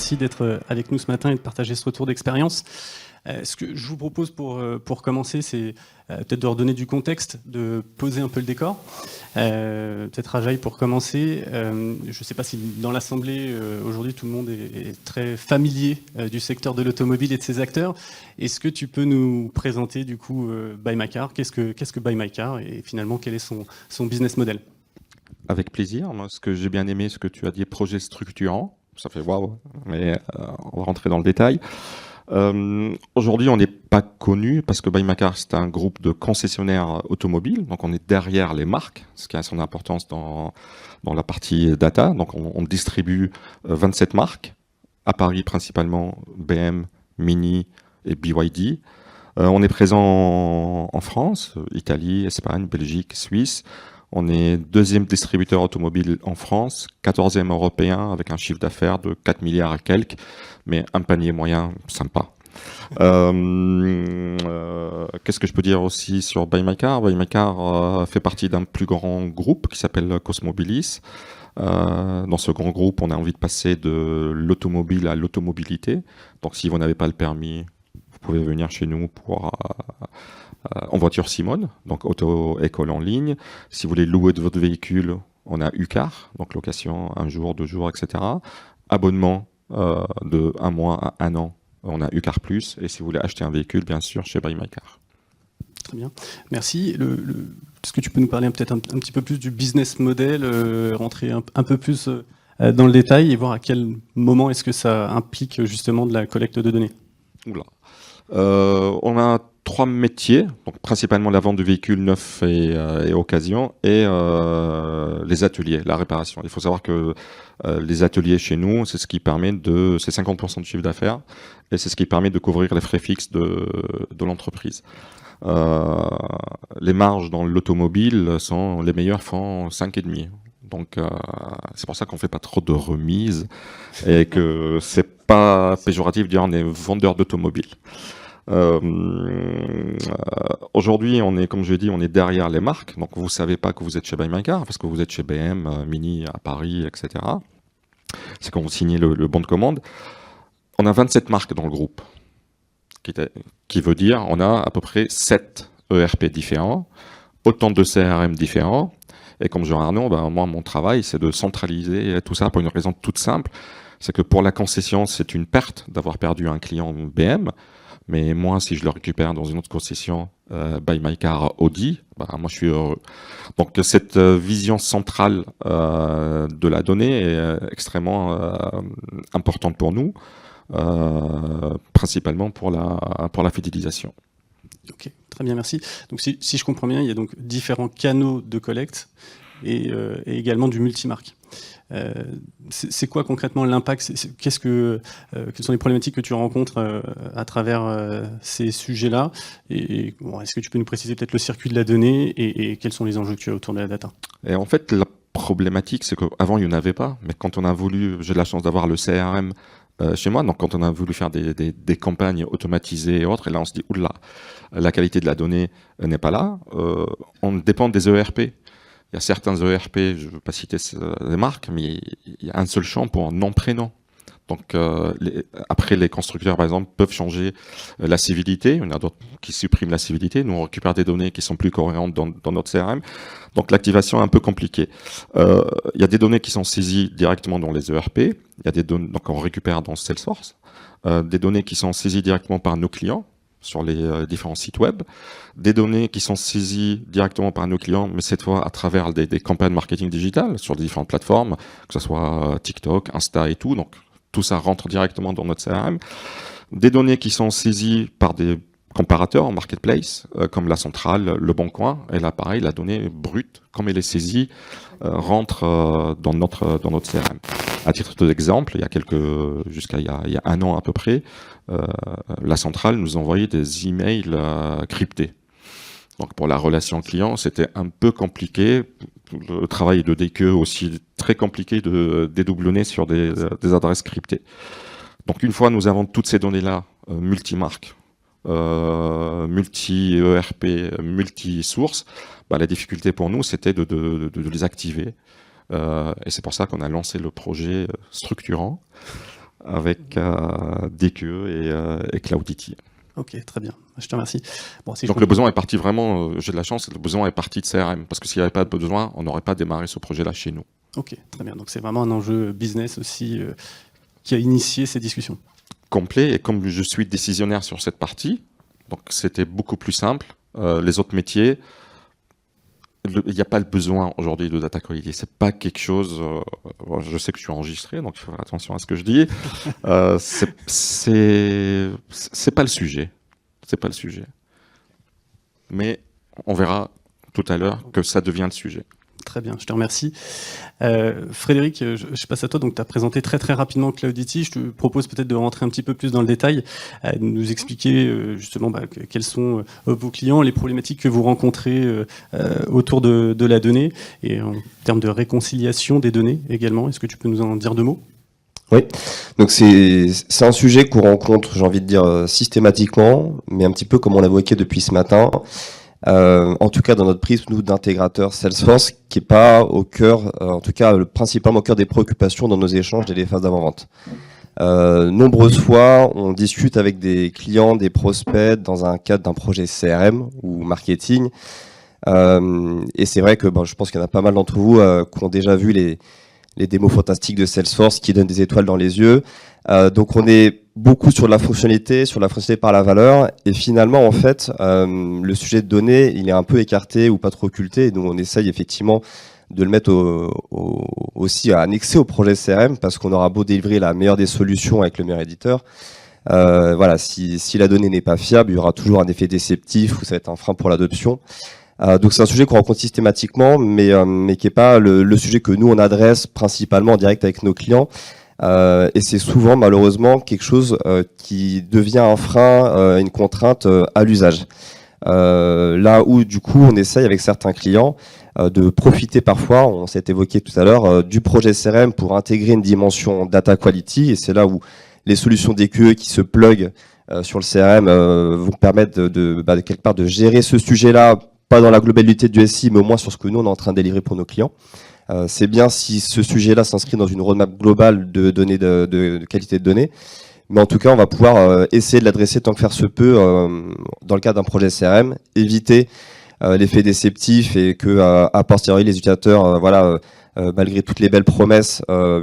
merci d'être avec nous ce matin et de partager ce retour d'expérience. Ce que je vous propose pour commencer, c'est peut-être de redonner du contexte, de poser un peu le décor. Peut-être Ajay pour commencer. Je ne sais pas si dans l'Assemblée, aujourd'hui, tout le monde est très familier du secteur de l'automobile et de ses acteurs. Est-ce que tu peux nous présenter du coup Buy My Car? Qu'est-ce que Buy My Car et finalement quel est son business model? Avec plaisir. Moi, ce que j'ai bien aimé, ce que tu as dit, projet structurant. Ça fait waouh, mais on va rentrer dans le détail. Aujourd'hui, on n'est pas connu parce que Buy My Car, c'est un groupe de concessionnaires automobiles. Donc, on est derrière les marques, ce qui a son importance dans la partie data. Donc, on distribue 27 marques, à Paris principalement BM, Mini et BYD. On est présent en France, Italie, Espagne, Belgique, Suisse. On est deuxième distributeur automobile en France, 14e européen avec un chiffre d'affaires de 4 milliards et quelques, mais un panier moyen sympa. Qu'est-ce que je peux dire aussi sur Buy My Car? Buy My Car fait partie d'un plus grand groupe qui s'appelle Cosmobilis. Dans ce grand groupe, on a envie de passer de l'automobile à l'automobilité. Donc si vous n'avez pas le permis, vous pouvez venir chez nous pour... en voiture Simone, donc auto-école en ligne. Si vous voulez louer de votre véhicule, on a UCAR, donc location 1 jour, 2 jours, etc. Abonnement de 1 mois à 1 an, on a UCAR+. Et si vous voulez acheter un véhicule, bien sûr, chez Buy My Car. Très bien, merci. Est-ce que tu peux nous parler peut-être un petit peu plus du business model, rentrer un peu plus dans le détail et voir à quel moment est-ce que ça implique justement de la collecte de données? Oula. On a 3 métiers, donc principalement la vente de véhicules neufs et occasion, et les ateliers, la réparation. Il faut savoir que les ateliers chez nous, c'est ce qui permet c'est 50% de chiffre d'affaires, et c'est ce qui permet de couvrir les frais fixes de l'entreprise. Les marges dans l'automobile sont les meilleures, font 5,5. Donc c'est pour ça qu'on fait pas trop de remises et que c'est pas péjoratif de dire on est vendeur d'automobile. Aujourd'hui, on est, comme je l'ai dit, on est derrière les marques. Donc, vous savez pas que vous êtes chez Buy My Car parce que vous êtes chez BM, Mini à Paris, etc. C'est quand vous signez le bon de commande. On a 27 marques dans le groupe, qui veut dire on a à peu près 7 ERP différents, autant de CRM différents. Et comme Jean Arnaud, moi, mon travail, c'est de centraliser tout ça pour une raison toute simple. C'est que pour la concession, c'est une perte d'avoir perdu un client BM. Mais moi, si je le récupère dans une autre concession, Buy My Car Audi, moi je suis heureux. Donc cette vision centrale de la donnée est extrêmement importante pour nous, principalement pour la fidélisation. Ok, très bien, merci. Donc si je comprends bien, il y a donc différents canaux de collecte et également du multimarque. C'est quoi concrètement l'impact? Quelles sont les problématiques que tu rencontres à travers ces sujets-là? Et bon, est-ce que tu peux nous préciser peut-être le circuit de la donnée et quels sont les enjeux que tu as autour de la data? Et en fait, la problématique, c'est qu'avant, il n'y en avait pas. Mais quand on a voulu, j'ai la chance d'avoir le CRM chez moi, donc quand on a voulu faire des campagnes automatisées et autres, et là on se dit, oula, la qualité de la donnée n'est pas là. On dépend des ERP. Il y a certains ERP, je ne veux pas citer les marques, mais il y a un seul champ pour nom-prénom. Donc après, les constructeurs, par exemple, peuvent changer la civilité. Il y en a d'autres qui suppriment la civilité. Nous, on récupère des données qui sont plus cohérentes dans notre CRM. Donc l'activation est un peu compliquée. Il y a des données qui sont saisies directement dans les ERP. Il y a des données, donc on récupère dans Salesforce. Des données qui sont saisies directement par nos clients sur les différents sites web, des données qui sont saisies directement par nos clients, mais cette fois à travers des campagnes marketing digital sur les différentes plateformes, que ce soit TikTok, Insta et tout. Donc tout ça rentre directement dans notre CRM. Des données qui sont saisies par des comparateurs en marketplace, comme la centrale, le Bon Coin. Et là, pareil, la donnée brute, comme elle est saisie, rentre dans notre CRM. À titre d'exemple, jusqu'à il y a 1 an à peu près, la centrale nous envoyait des emails cryptés. Donc pour la relation client, c'était un peu compliqué. Le travail de DQ aussi très compliqué de dédoublonner sur des adresses cryptées. Donc une fois nous avons toutes ces données-là, multimarques, multi-ERP, multi-sources, la difficulté pour nous, c'était de les activer. Et c'est pour ça qu'on a lancé le projet structurant. avec DQE et Cloudity. Ok, très bien. Je te remercie. Bon, si donc le besoin est parti vraiment, j'ai de la chance, le besoin est parti de CRM, parce que s'il n'y avait pas de besoin, on n'aurait pas démarré ce projet-là chez nous. Ok, très bien. Donc c'est vraiment un enjeu business aussi qui a initié ces discussions. Complet, et comme je suis décisionnaire sur cette partie, donc c'était beaucoup plus simple. Les autres métiers, il n'y a pas le besoin aujourd'hui de data quality. C'est pas quelque chose. Je sais que je suis enregistré, donc il faut faire attention à ce que je dis. C'est pas le sujet. C'est pas le sujet. Mais on verra tout à l'heure que ça devient le sujet. Très bien, je te remercie. Frédéric, je passe à toi. Donc, tu as présenté très très rapidement Cloudity. Je te propose peut-être de rentrer un petit peu plus dans le détail, de nous expliquer justement quels sont vos clients, les problématiques que vous rencontrez autour de la donnée et en termes de réconciliation des données également. Est-ce que tu peux nous en dire deux mots ? Oui, donc c'est un sujet qu'on rencontre, j'ai envie de dire, systématiquement, mais un petit peu comme on l'a évoqué depuis ce matin. En tout cas dans notre prisme, nous, d'intégrateurs Salesforce, qui est pas au cœur, en tout cas principalement au cœur des préoccupations dans nos échanges et les phases d'avant-vente. Nombreuses fois, on discute avec des clients, des prospects dans un cadre d'un projet CRM ou marketing. Et c'est vrai que je pense qu'il y en a pas mal d'entre vous qui ont déjà vu les démos fantastiques de Salesforce qui donnent des étoiles dans les yeux. Donc on est beaucoup sur la fonctionnalité par la valeur, et finalement en fait le sujet de données il est un peu écarté ou pas trop occulté, et nous on essaye effectivement de le mettre aussi annexé au projet CRM, parce qu'on aura beau délivrer la meilleure des solutions avec le meilleur éditeur, voilà, si la donnée n'est pas fiable, il y aura toujours un effet déceptif ou ça va être un frein pour l'adoption. Donc c'est un sujet qu'on rencontre systématiquement, mais qui est pas le sujet que nous on adresse principalement en direct avec nos clients. Et c'est souvent malheureusement quelque chose qui devient un frein, une contrainte à l'usage. Là où du coup on essaye avec certains clients de profiter parfois, on s'est évoqué tout à l'heure, du projet CRM pour intégrer une dimension data quality, et c'est là où les solutions DQE qui se pluguent sur le CRM vont permettre de quelque part de gérer ce sujet-là, pas dans la globalité du SI, mais au moins sur ce que nous on est en train de délivrer pour nos clients. C'est bien si ce sujet-là s'inscrit dans une roadmap globale de données de qualité de données, mais en tout cas on va pouvoir essayer de l'adresser tant que faire se peut dans le cadre d'un projet CRM, éviter l'effet déceptif et que a posteriori les utilisateurs malgré toutes les belles promesses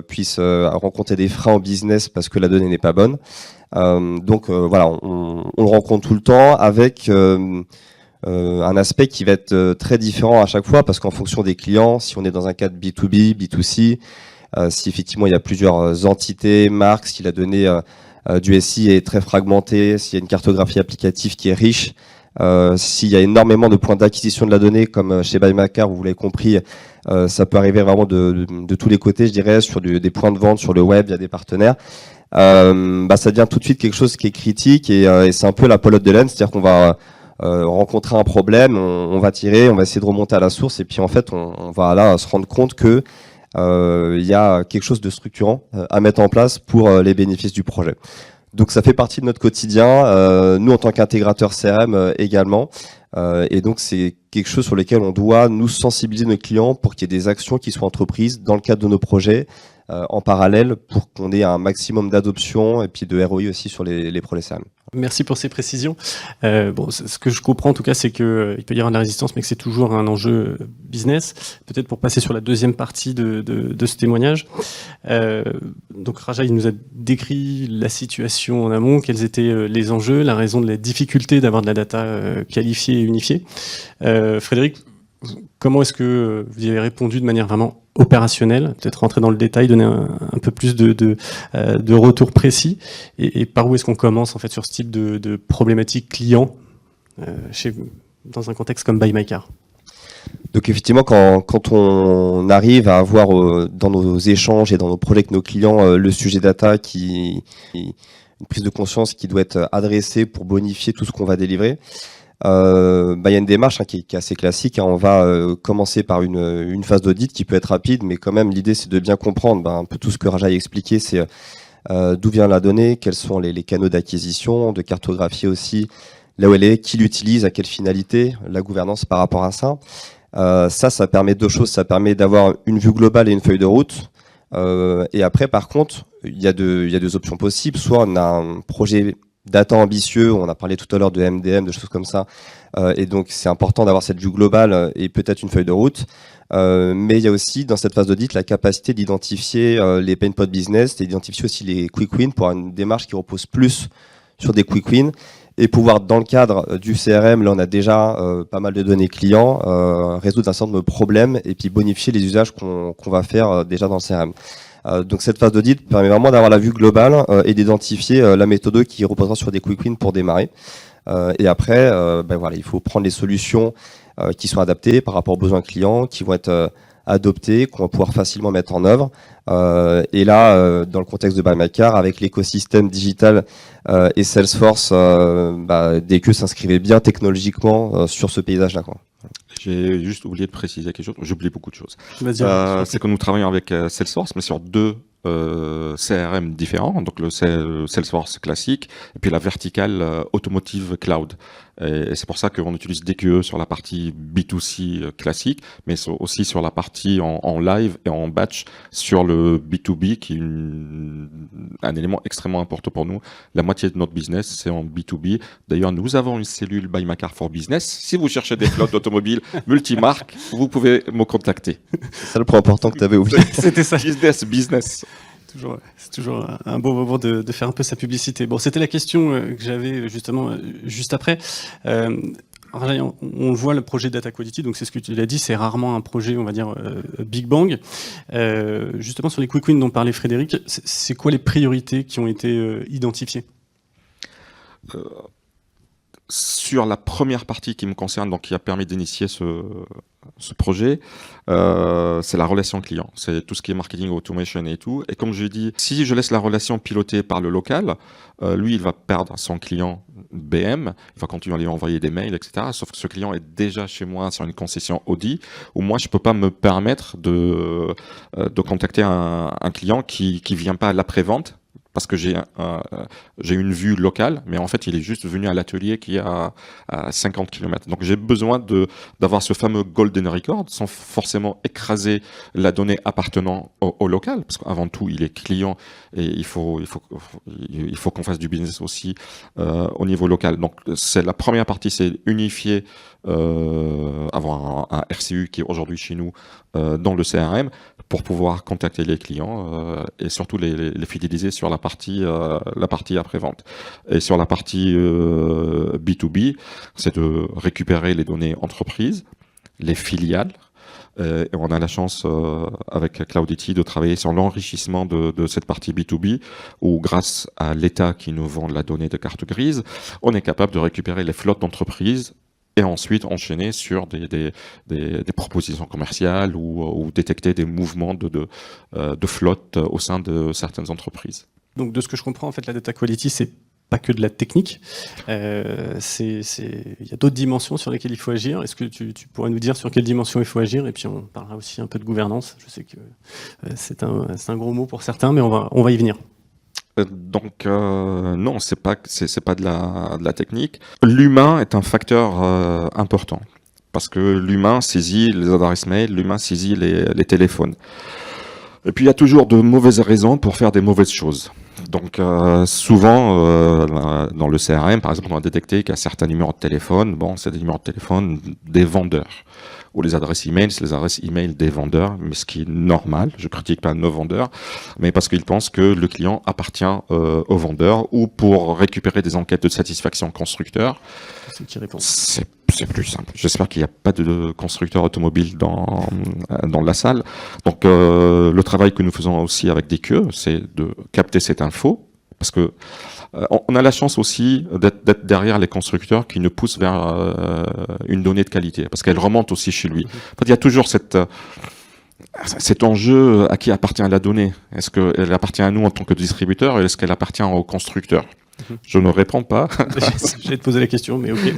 puissent rencontrer des freins au business parce que la donnée n'est pas bonne. Donc voilà, on le rencontre tout le temps avec un aspect qui va être très différent à chaque fois, parce qu'en fonction des clients, si on est dans un cadre B2B, B2C, si effectivement il y a plusieurs entités, marques, si la donnée du SI est très fragmentée, s'il y a une cartographie applicative qui est riche, s'il y a énormément de points d'acquisition de la donnée, comme chez Buymacar, vous l'avez compris, ça peut arriver vraiment de tous les côtés, je dirais, sur des points de vente, sur le web, il y a des partenaires. Ça devient tout de suite quelque chose qui est critique, et c'est un peu la pelote de laine, c'est-à-dire qu'on va rencontrer un problème, on va tirer, on va essayer de remonter à la source, et puis en fait on va là se rendre compte que il y a quelque chose de structurant à mettre en place pour les bénéfices du projet. Donc ça fait partie de notre quotidien, nous en tant qu'intégrateur CRM également, et donc c'est quelque chose sur lequel on doit nous sensibiliser nos clients pour qu'il y ait des actions qui soient entreprises dans le cadre de nos projets en parallèle, pour qu'on ait un maximum d'adoption et puis de ROI aussi sur les projets CRM. Merci pour ces précisions. Ce que je comprends en tout cas, c'est qu'il peut y avoir de la résistance, mais que c'est toujours un enjeu business. Peut-être pour passer sur la deuxième partie de ce témoignage. Donc Raja, il nous a décrit la situation en amont, quels étaient les enjeux, la raison de la difficulté d'avoir de la data qualifiée et unifiée. Frédéric, comment est-ce que vous y avez répondu de manière vraiment opérationnelle, peut-être rentrer dans le détail, donner un peu plus de retour précis, et par où est-ce qu'on commence en fait sur ce type de problématique client dans un contexte comme Buymacar? Donc effectivement, quand on arrive à avoir dans nos échanges et dans nos projets avec nos clients le sujet data, une prise de conscience qui doit être adressée pour bonifier tout ce qu'on va délivrer, y a une démarche qui est assez classique. On va commencer par une phase d'audit qui peut être rapide, mais quand même l'idée c'est de bien comprendre un peu tout ce que Raja a expliqué, c'est d'où vient la donnée, quels sont les canaux d'acquisition, de cartographier aussi là où elle est, qui l'utilise, à quelle finalité, la gouvernance par rapport à ça. Ça permet deux choses. Ça permet d'avoir une vue globale et une feuille de route Et après, par contre, il y a deux options possibles. Soit on a un projet data ambitieux, on a parlé tout à l'heure de MDM, de choses comme ça, et donc c'est important d'avoir cette vue globale et peut-être une feuille de route. Mais il y a aussi dans cette phase d'audit la capacité d'identifier les pain points business et d'identifier aussi les quick wins pour avoir une démarche qui repose plus sur des quick wins et pouvoir, dans le cadre du CRM, là on a déjà pas mal de données clients, résoudre un certain nombre de problèmes et puis bonifier les usages qu'on va faire déjà dans le CRM. Donc cette phase d'audit permet vraiment d'avoir la vue globale et d'identifier la méthode qui reposera sur des quick wins pour démarrer. Et après, voilà, il faut prendre les solutions qui sont adaptées par rapport aux besoins clients, qui vont être adoptées, qu'on va pouvoir facilement mettre en œuvre. Et là, dans le contexte de Buy My Car, avec l'écosystème digital et Salesforce, DQ s'inscrivait bien technologiquement sur ce paysage-là, quoi. J'ai juste oublié de préciser quelque chose. J'oublie beaucoup de choses. Vas-y. C'est que nous travaillons avec Salesforce, mais sur deux CRM différents. Donc le Salesforce classique et puis la verticale Automotive Cloud. Et c'est pour ça qu'on utilise DQE sur la partie B2C classique, mais aussi sur la partie en live et en batch sur le B2B, qui est un élément extrêmement important pour nous. La moitié de notre business, c'est en B2B. D'ailleurs, nous avons une cellule Buy My Car for Business. Si vous cherchez des flottes automobiles multimarques, vous pouvez me contacter. C'est ça le point important que tu avais oublié. C'était ça. Business. C'est toujours un beau moment de faire un peu sa publicité. Bon, c'était la question que j'avais justement juste après. On voit le projet Data Quality, donc c'est ce que tu l'as dit, c'est rarement un projet, on va dire, Big Bang. Justement, sur les quick wins dont parlait Frédéric, c'est quoi les priorités qui ont été identifiées ? Sur la première partie qui me concerne, donc qui a permis d'initier ce projet, c'est la relation client. C'est tout ce qui est marketing, automation et tout. Et comme je dis, si je laisse la relation pilotée par le local, lui, il va perdre son client BM, il va continuer à lui envoyer des mails, etc. Sauf que ce client est déjà chez moi sur une concession Audi, où moi, je peux pas me permettre de contacter un client qui vient pas à l'après-vente, parce que j'ai une vue locale, mais en fait, il est juste venu à l'atelier qui est à 50 km. Donc, j'ai besoin d'avoir ce fameux golden record sans forcément écraser la donnée appartenant au local, parce qu'avant tout, il est client et il faut qu'on fasse du business aussi au niveau local. Donc, c'est la première partie, c'est unifier, avoir un RCU qui est aujourd'hui chez nous dans le CRM pour pouvoir contacter les clients et surtout les fidéliser sur la partie après-vente. Et sur la partie B2B, c'est de récupérer les données entreprises, les filiales. Et on a la chance avec Cloudity de travailler sur l'enrichissement de cette partie B2B où grâce à l'État qui nous vend la donnée de carte grise, on est capable de récupérer les flottes d'entreprises et ensuite enchaîner sur des propositions commerciales ou détecter des mouvements de flotte au sein de certaines entreprises. Donc de ce que je comprends, en fait, la data quality, c'est pas que de la technique. Il y a d'autres dimensions sur lesquelles il faut agir. Est-ce que tu pourrais nous dire sur quelles dimensions il faut agir ? Et puis on parlera aussi un peu de gouvernance. Je sais que c'est un gros mot pour certains, mais on va y venir. Donc non, c'est pas de la technique. L'humain est un facteur important parce que l'humain saisit les adresses mail, l'humain saisit les téléphones. Et puis il y a toujours de mauvaises raisons pour faire des mauvaises choses. Donc souvent dans le CRM, par exemple, on a détecté qu'il y a certains numéros de téléphone. Bon, c'est des numéros de téléphone des vendeurs. Ou les adresses email, c'est les adresses email des vendeurs, mais ce qui est normal. Je critique pas nos vendeurs, mais parce qu'ils pensent que le client appartient au vendeur, ou pour récupérer des enquêtes de satisfaction constructeur. C'est plus simple. J'espère qu'il n'y a pas de constructeur automobile dans la salle. Donc le travail que nous faisons aussi avec DQE, c'est de capter cette info, parce que on a la chance aussi d'être derrière les constructeurs qui nous poussent vers une donnée de qualité, parce qu'elle remonte aussi chez lui. En fait, il y a toujours cet enjeu à qui appartient la donnée. Est-ce qu'elle appartient à nous en tant que distributeur, et est-ce qu'elle appartient au constructeur ? Je ne réponds pas. J'allais te poser la question, mais ok.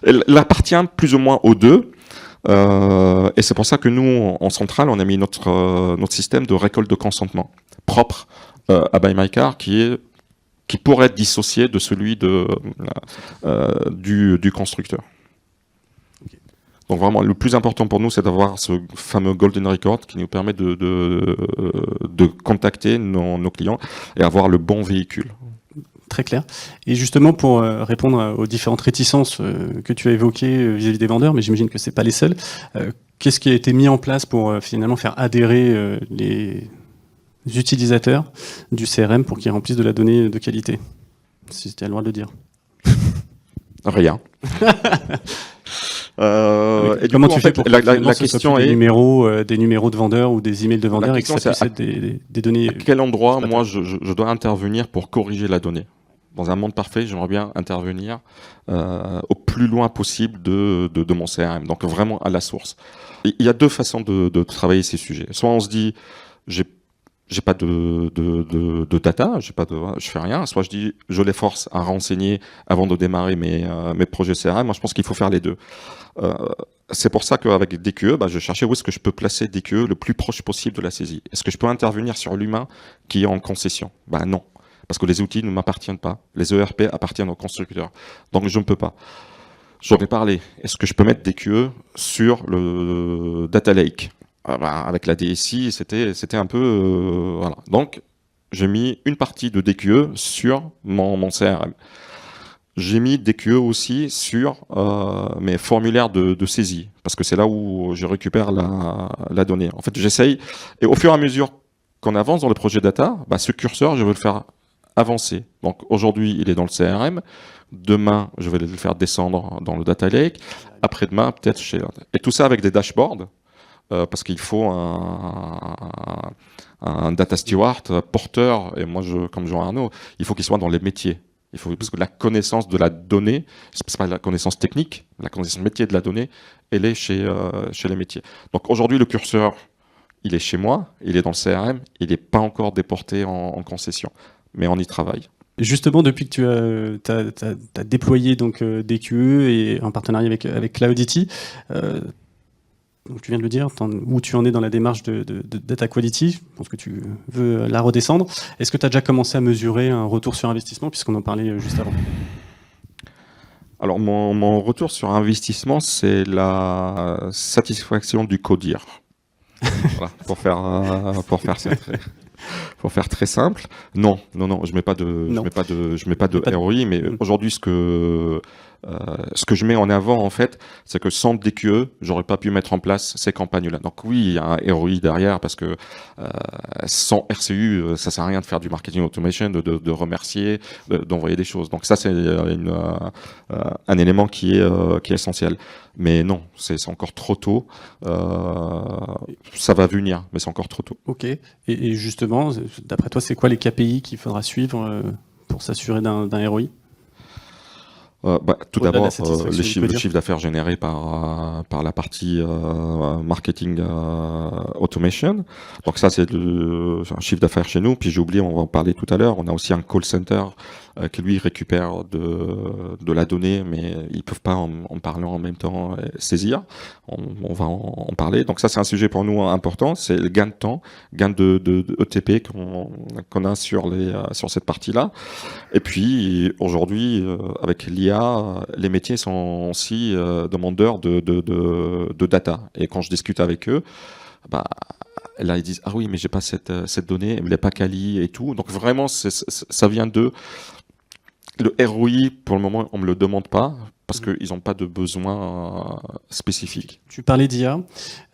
Elle appartient plus ou moins aux deux. Et c'est pour ça que nous, en centrale, on a mis notre système de récolte de consentement propre à Buy My Car, qui pourrait être dissocié de celui du constructeur. Okay. Donc vraiment, le plus important pour nous, c'est d'avoir ce fameux Golden Record qui nous permet de contacter nos clients et avoir le bon véhicule. Très clair. Et justement, pour répondre aux différentes réticences que tu as évoquées vis-à-vis des vendeurs, mais j'imagine que c'est pas les seuls, qu'est-ce qui a été mis en place pour finalement faire adhérer les utilisateurs du CRM pour qu'ils remplissent de la donnée de qualité? Si tu as le droit de le dire. Rien. Et comment tu fais pour que la question est des numéros de vendeurs ou des emails de vendeurs et que ça puisse être des données. À quel endroit moi je dois intervenir pour corriger la donnée? Dans un monde parfait, j'aimerais bien intervenir au plus loin possible de mon CRM, donc vraiment à la source. Il y a deux façons de travailler ces sujets. Soit on se dit j'ai pas de data, je fais rien. Soit je dis, je les force à renseigner avant de démarrer mes projets CRM. Moi, je pense qu'il faut faire les deux. C'est pour ça qu'avec DQE, je cherchais où est-ce que je peux placer DQE le plus proche possible de la saisie. Est-ce que je peux intervenir sur l'humain qui est en concession? Non, parce que les outils ne m'appartiennent pas. Les ERP appartiennent aux constructeurs. Donc, je ne peux pas. J'en ai parlé. Est-ce que je peux mettre DQE sur le Data Lake? Avec la DSI, c'était un peu voilà. Donc j'ai mis une partie de DQE sur mon CRM. J'ai mis DQE aussi sur mes formulaires de saisie parce que c'est là où je récupère la donnée. En fait, j'essaye et au fur et à mesure qu'on avance dans le projet data, ce curseur, je veux le faire avancer. Donc aujourd'hui, il est dans le CRM. Demain, je vais le faire descendre dans le Data Lake. Après-demain, peut-être chez... Et tout ça avec des dashboards. Parce qu'il faut un data steward porteur, et moi, comme Jean Arnaud, il faut qu'il soit dans les métiers. Parce que la connaissance de la donnée, c'est pas la connaissance technique, la connaissance métier de la donnée, elle est chez les métiers. Donc aujourd'hui, le curseur, il est chez moi, il est dans le CRM, il n'est pas encore déporté en concession, mais on y travaille. Justement, depuis que tu as déployé donc DQE et en partenariat avec Cloudity, donc tu viens de le dire, où tu en es dans la démarche de data quality, je pense que tu veux la redescendre. Est-ce que tu as déjà commencé à mesurer un retour sur investissement, puisqu'on en parlait juste avant? Alors mon retour sur investissement, c'est la satisfaction du codir. Voilà, pour faire très simple. Non, je mets pas de ROI, mais aujourd'hui ce que je mets en avant en fait, c'est que sans DQE, j'aurais pas pu mettre en place ces campagnes-là. Donc oui, il y a un ROI derrière parce que sans RCU, ça sert à rien de faire du marketing automation, de remercier, d'envoyer des choses. Donc ça c'est un élément qui est essentiel. Mais non, c'est encore trop tôt. Ça va venir, mais c'est encore trop tôt. Ok. Et justement, d'après toi, c'est quoi les KPI qu'il faudra suivre pour s'assurer d'un ROI? Tout d'abord, le chiffre d'affaires généré par la partie marketing automation. Donc ça, c'est un chiffre d'affaires chez nous. Puis j'ai oublié, on va en parler tout à l'heure. On a aussi un call center qui lui récupère de la donnée, mais ils peuvent pas en parlant en même temps saisir. On va en parler. Donc ça, c'est un sujet pour nous important. C'est le gain de temps, gain de ETP qu'on a sur cette partie-là. Et puis aujourd'hui, avec l'IA, les métiers sont aussi demandeurs de data. Et quand je discute avec eux, là ils disent ah oui mais j'ai pas cette donnée, elle n'est pas quali et tout. Donc vraiment ça vient de le ROI. Pour le moment on me le demande pas parce qu'ils n'ont pas de besoin spécifique. Tu parlais d'IA,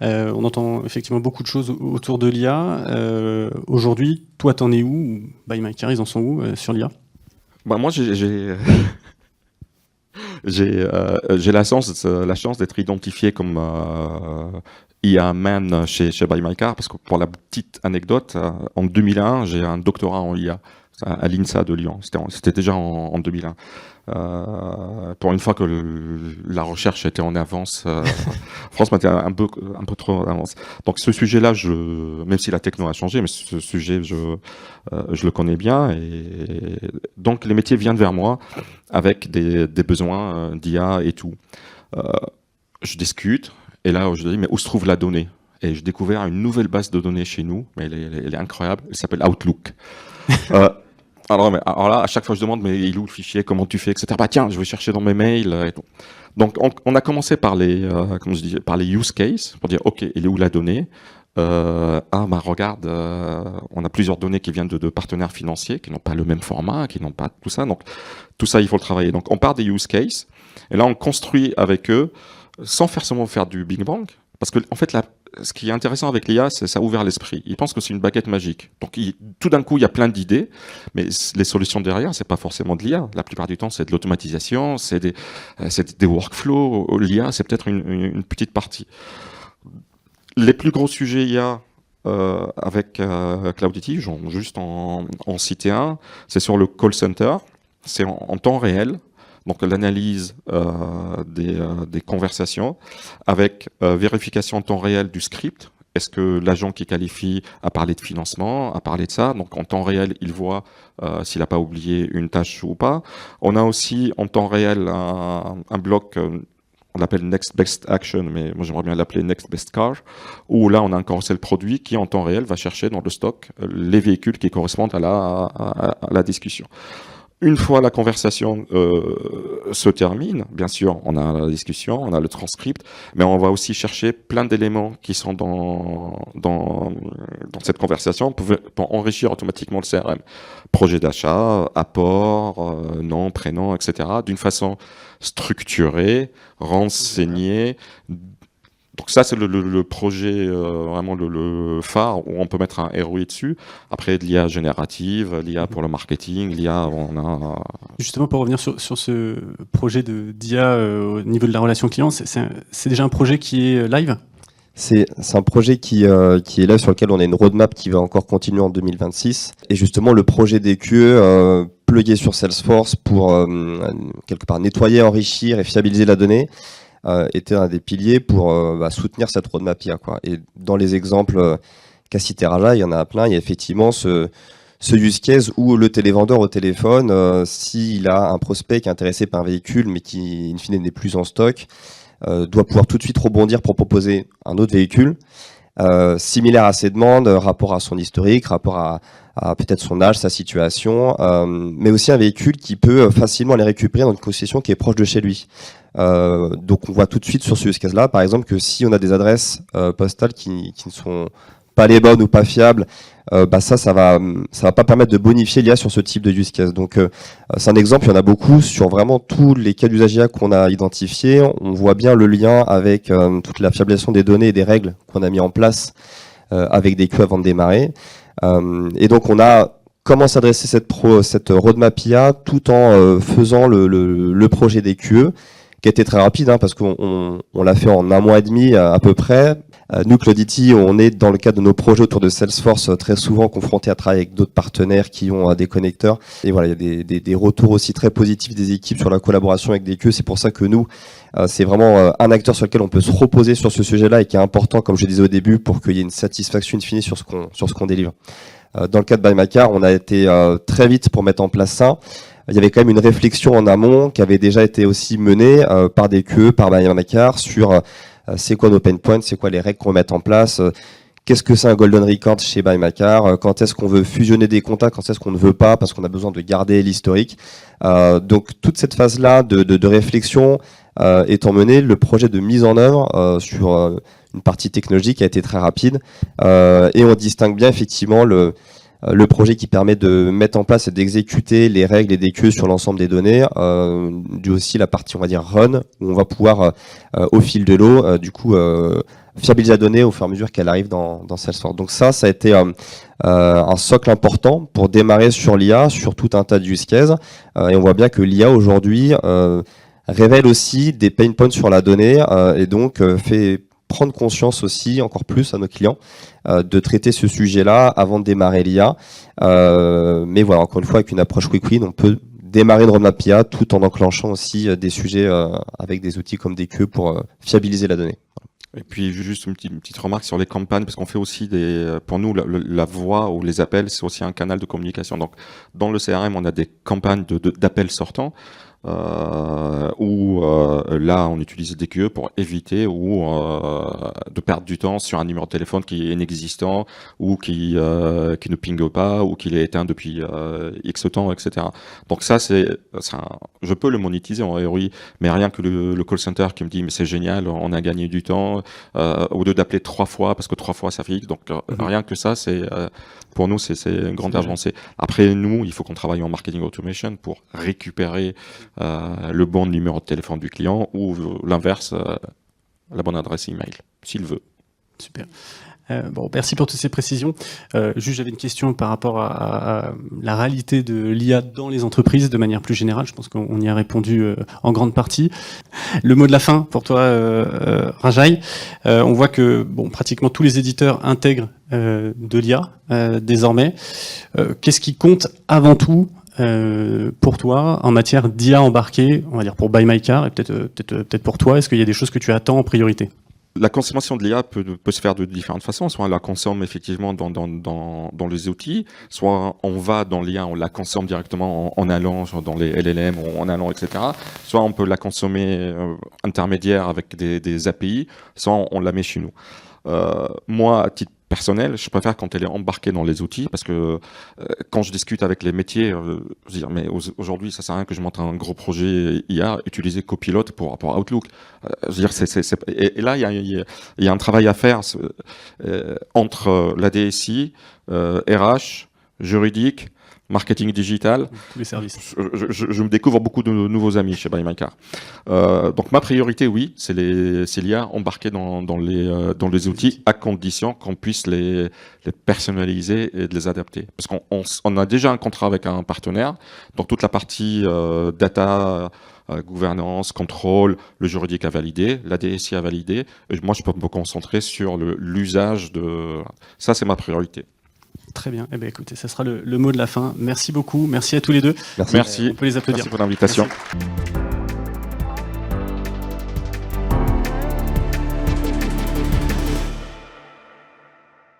on entend effectivement beaucoup de choses autour de l'IA. Aujourd'hui, toi t'en es où? By My Car, ils en sont où sur l'IA? Moi j'ai la chance d'être identifié comme IA man chez Buy My Car, parce que pour la petite anecdote, en 2001, j'ai un doctorat en IA à l'INSA de Lyon. C'était déjà en 2001. Pour une fois que la recherche était en avance, France était un peu trop en avance. Donc ce sujet-là, même si la techno a changé, mais ce sujet, je le connais bien. Et donc les métiers viennent vers moi avec des besoins d'IA et tout. Je discute. Et là, je dis, mais où se trouve la donnée? Et j'ai découvert une nouvelle base de données chez nous, mais elle est incroyable, elle s'appelle Outlook. Alors là, à chaque fois, je demande, mais il est où le fichier, comment tu fais, etc. Bah tiens, je vais chercher dans mes mails et tout. Donc, on a commencé par par les use cases, pour dire, ok, il est où la donnée? Regarde, on a plusieurs données qui viennent de partenaires financiers, qui n'ont pas le même format, qui n'ont pas tout ça. Donc, tout ça, il faut le travailler. Donc, on part des use cases, et là, on construit avec eux, sans forcément faire du Big Bang, parce que, en fait, ce qui est intéressant avec l'IA, c'est ça a ouvert l'esprit. Ils pensent que c'est une baguette magique. Donc, tout d'un coup, il y a plein d'idées, mais les solutions derrière, c'est pas forcément de l'IA. La plupart du temps, c'est de l'automatisation, c'est des workflows. L'IA, c'est peut-être une petite partie. Les plus gros sujets IA avec Cloudity, j'en juste en citer un, c'est sur le call center. C'est en temps réel. Donc l'analyse des conversations avec vérification en temps réel du script. Est-ce que l'agent qui qualifie a parlé de financement, a parlé de ça? Donc en temps réel, il voit s'il n'a pas oublié une tâche ou pas. On a aussi en temps réel un bloc, on l'appelle Next Best Action, mais moi j'aimerais bien l'appeler Next Best Car, où là on a un carousel produit qui en temps réel va chercher dans le stock les véhicules qui correspondent à la discussion. Une fois la conversation se termine, bien sûr, on a la discussion, on a le transcript, mais on va aussi chercher plein d'éléments qui sont dans cette conversation pour enrichir automatiquement le CRM. Projet d'achat, apport, nom, prénom, etc. d'une façon structurée, renseignée. Donc ça, c'est le projet, vraiment le phare, où on peut mettre un ROI dessus. Après, de l'IA générative, l'IA pour le marketing, l'IA, on a... Justement, pour revenir sur ce projet d'IA au niveau de la relation client, c'est déjà un projet qui est live? C'est un projet qui est là, sur lequel on a une roadmap qui va encore continuer en 2026. Et justement, le projet d'EQE, plugué sur Salesforce pour quelque part nettoyer, enrichir et fiabiliser la donnée, était un des piliers pour soutenir cette roadmap IA, quoi. Et dans les exemples qu'a cité Raja, il y en a plein. Il y a effectivement ce use case où le télévendeur au téléphone, s'il a un prospect qui est intéressé par un véhicule mais qui, in fine, n'est plus en stock, doit pouvoir tout de suite rebondir pour proposer un autre véhicule, similaire à ses demandes, rapport à son historique, rapport à peut-être son âge, sa situation, mais aussi un véhicule qui peut facilement aller récupérer dans une concession qui est proche de chez lui. Donc on voit tout de suite sur ce use case-là, par exemple, que si on a des adresses postales qui ne sont pas les bonnes ou pas fiables, ça va pas permettre de bonifier l'IA sur ce type de use case. Donc c'est un exemple, il y en a beaucoup sur vraiment tous les cas d'usage IA qu'on a identifiés. On voit bien le lien avec toute la fiabilisation des données et des règles qu'on a mis en place avec des queues avant de démarrer. Et donc on a commencé à adresser cette roadmap IA tout en faisant le projet des QE, qui a été très rapide, parce qu'on l'a fait en 1 mois et demi à peu près. Nous, Cloudity, on est dans le cadre de nos projets autour de Salesforce très souvent confrontés à travailler avec d'autres partenaires qui ont des connecteurs. Et voilà, il y a des retours aussi très positifs des équipes sur la collaboration avec des queues. C'est pour ça que nous, c'est vraiment un acteur sur lequel on peut se reposer sur ce sujet-là et qui est important, comme je disais au début, pour qu'il y ait une satisfaction infinie sur ce qu'on délivre. Dans le cas de Buy My Car, on a été très vite pour mettre en place ça. Il y avait quand même une réflexion en amont qui avait déjà été aussi menée par des queues, par Buy My Car, sur c'est quoi nos pain points, c'est quoi les règles qu'on met en place, qu'est-ce que c'est un golden record chez Buy My Car, quand est-ce qu'on veut fusionner des contacts, quand est-ce qu'on ne veut pas, parce qu'on a besoin de garder l'historique. Donc toute cette phase-là de réflexion étant menée, le projet de mise en œuvre sur une partie technologique a été très rapide, et on distingue bien effectivement le projet qui permet de mettre en place et d'exécuter les règles et des queues sur l'ensemble des données, du aussi la partie, on va dire, run, où on va pouvoir, au fil de l'eau, fiabiliser la donnée au fur et à mesure qu'elle arrive dans Salesforce. Donc ça a été un socle important pour démarrer sur l'IA, sur tout un tas de use cases, et on voit bien que l'IA aujourd'hui révèle aussi des pain points sur la donnée, et donc fait prendre conscience aussi, encore plus à nos clients, de traiter ce sujet-là avant de démarrer l'IA. Mais voilà, encore une fois, avec une approche quick win, on peut démarrer une roadmap IA tout en enclenchant aussi des sujets avec des outils comme des queues pour fiabiliser la donnée. Et puis juste une petite remarque sur les campagnes, parce qu'on fait aussi pour nous, la voix ou les appels, c'est aussi un canal de communication. Donc dans le CRM, on a des campagnes d'appels sortants. où là on utilise des QE pour éviter de perdre du temps sur un numéro de téléphone qui est inexistant ou qui ne pingue pas ou qui est éteint depuis X temps, etc. Donc ça, je peux le monétiser en ROI, mais rien que le call center qui me dit mais c'est génial, on a gagné du temps, au lieu d'appeler 3 fois, parce que 3 fois ça fait X, donc rien que ça, pour nous, c'est une grande avancée. Après, nous, il faut qu'on travaille en marketing automation pour récupérer le bon numéro de téléphone du client ou l'inverse, la bonne adresse email, s'il veut. Super. Bon, merci pour toutes ces précisions. Juste, j'avais une question par rapport à la réalité de l'IA dans les entreprises de manière plus générale. Je pense qu'on y a répondu en grande partie. Le mot de la fin pour toi, Rajai. On voit que pratiquement tous les éditeurs intègrent de l'IA désormais. Qu'est-ce qui compte avant tout pour toi en matière d'IA embarquée, on va dire pour Buy My Car et peut-être pour toi? Est-ce qu'il y a des choses que tu attends en priorité? La consommation de l'IA peut se faire de différentes façons. Soit on la consomme effectivement dans les outils, soit on va dans l'IA, on la consomme directement en allant dans les LLM, en allant, etc. Soit on peut la consommer intermédiaire avec des API, soit on la met chez nous. Moi, à titre personnel, je préfère quand elle est embarquée dans les outils, parce que quand je discute avec les métiers, je veux dire, mais aujourd'hui, ça sert à rien que je monte un gros projet IA, utiliser Copilot pour Outlook. Je veux dire, et là, il y a un travail à faire entre la DSI, RH, juridique, marketing digital. Tous les services. Je me découvre beaucoup de nouveaux amis chez Buy My Car. Donc ma priorité, oui, c'est l'IA embarquée dans les outils, à condition qu'on puisse les personnaliser et de les adapter. Parce qu'on a déjà un contrat avec un partenaire, donc toute la partie data, gouvernance, contrôle, le juridique a validé, la DSI a validé, et moi je peux me concentrer sur l'usage de... Ça, c'est ma priorité. Très bien. Eh bien, écoutez, ça sera le mot de la fin. Merci beaucoup. Merci à tous les deux. Merci. On peut les applaudir. Merci pour l'invitation. Merci.